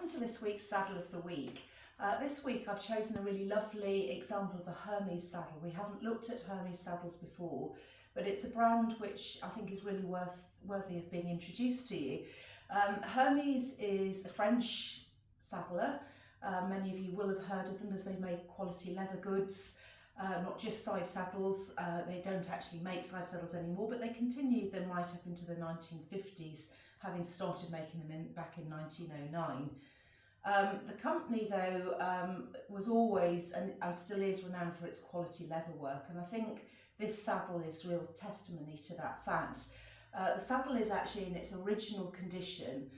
welcome to this week's Saddle of the Week. This week I've chosen a really lovely example of a Hermes saddle. We haven't looked at Hermes saddles before, but it's a brand which I think is really worthy of being introduced to you. Hermes is a French saddler. Many of you will have heard of them as they make quality leather goods, not just side saddles. They don't actually make side saddles anymore, but they continued them right up into the 1950s, having started making them back in 1909. The company though was always and still is renowned for its quality leather work, and I think this saddle is real testimony to that fact. The saddle is actually in its original condition.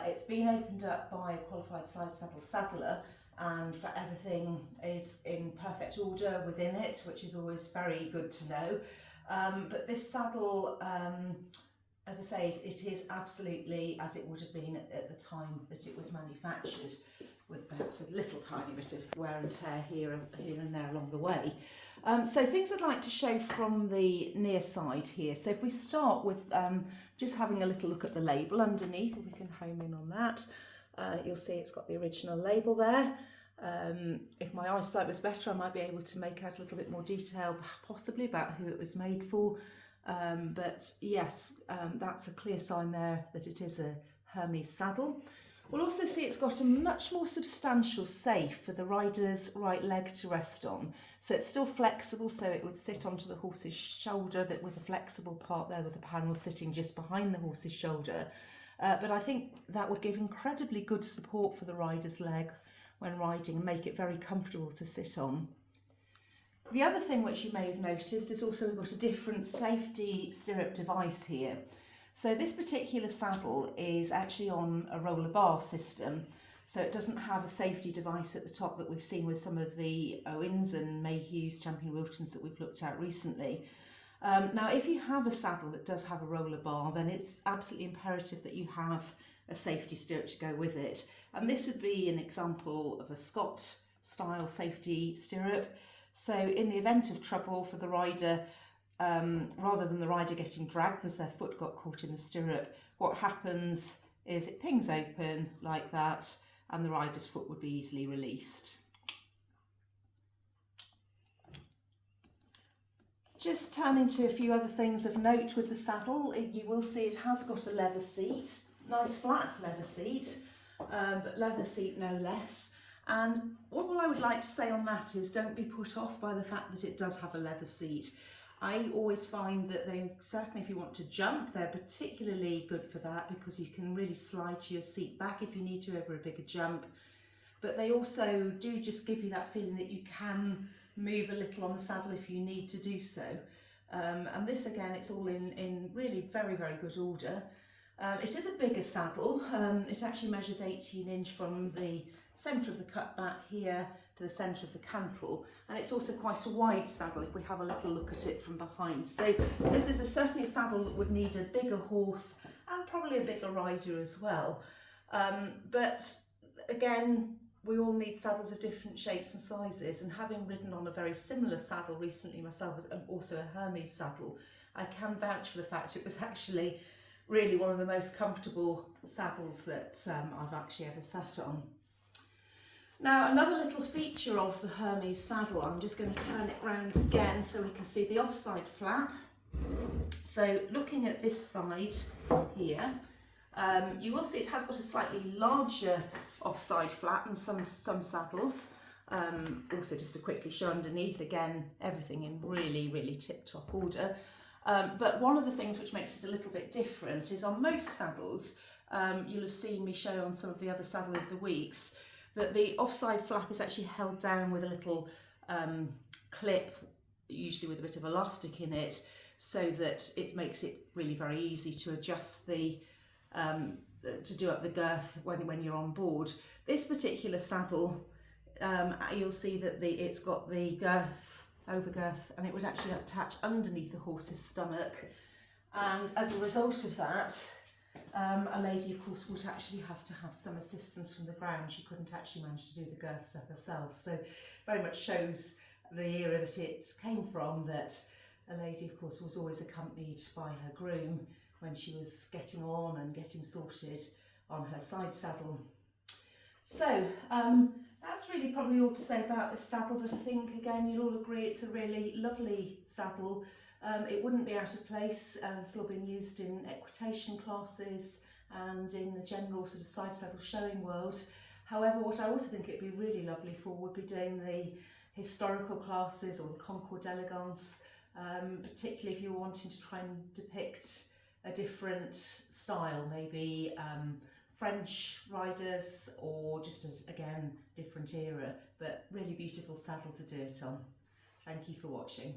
It's been opened up by a qualified side saddle saddler, and everything is in perfect order within it, which is always very good to know. But this saddle, as I say, it is absolutely as it would have been at the time that it was manufactured, with perhaps a little tiny bit of wear and tear here and there along the way. So things I'd like to show from the near side here. So if we start with just having a little look at the label underneath, if we can home in on that, you'll see it's got the original label there. If my eyesight was better, I might be able to make out a little bit more detail possibly about who it was made for. But yes, that's a clear sign there that it is a Hermes saddle. We'll also see it's got a much more substantial safe for the rider's right leg to rest on. So it's still flexible, so it would sit onto the horse's shoulder, that with a flexible part there with the panel sitting just behind the horse's shoulder. But I think that would give incredibly good support for the rider's leg when riding and make it very comfortable to sit on. The other thing which you may have noticed is also we've got a different safety stirrup device here. So this particular saddle is actually on a roller bar system, so it doesn't have a safety device at the top that we've seen with some of the Owens and Mayhews, Champion Wiltons that we've looked at recently. Now if you have a saddle that does have a roller bar, then it's absolutely imperative that you have a safety stirrup to go with it. And this would be an example of a Scott style safety stirrup. So in the event of trouble for the rider, rather than the rider getting dragged because their foot got caught in the stirrup, what happens is it pings open like that and the rider's foot would be easily released. Just turning to a few other things of note with the saddle, you will see it has got a leather seat, nice flat leather seat, but leather seat no less. And all I would like to say on that is don't be put off by the fact that it does have a leather seat. I always find that they, certainly if you want to jump, they're particularly good for that because you can really slide your seat back if you need to over a bigger jump. But they also do just give you that feeling that you can move a little on the saddle if you need to do so. And this again, it's all in really very, very good order. It is a bigger saddle. It actually measures 18 inch from the centre of the cut back here to the centre of the cantle, and it's also quite a wide saddle if we have a little look at it from behind. So this is certainly a saddle that would need a bigger horse and probably a bigger rider as well. But again, we all need saddles of different shapes and sizes, and having ridden on a very similar saddle recently myself, and also a Hermes saddle, I can vouch for the fact it was actually really one of the most comfortable saddles that I've actually ever sat on. Now another little feature of the Hermes saddle, I'm just going to turn it round again so we can see the offside flap. So looking at this side here, you will see it has got a slightly larger offside flap than some saddles. Also just to quickly show underneath, again everything in really, really tip-top order. But one of the things which makes it a little bit different is on most saddles, you'll have seen me show on some of the other Saddle of the Weeks, that the offside flap is actually held down with a little clip, usually with a bit of elastic in it, so that it makes it really very easy to adjust to do up the girth when you're on board. This particular saddle, you'll see that it's got the overgirth, and it would actually attach underneath the horse's stomach, and as a result of that, a lady of course would actually have to have some assistance from the ground. She couldn't actually manage to do the girths up herself, so very much shows the era that it came from, that a lady of course was always accompanied by her groom when she was getting on and getting sorted on her side saddle. So that's really probably all to say about this saddle, but I think again you'll all agree it's a really lovely saddle. It wouldn't be out of place, still being used in equitation classes and in the general sort of side saddle showing world. However, what I also think it'd be really lovely for would be doing the historical classes or the concours d'elegance, particularly if you're wanting to try and depict a different style, maybe French riders or just again different era, but really beautiful saddle to do it on. Thank you for watching.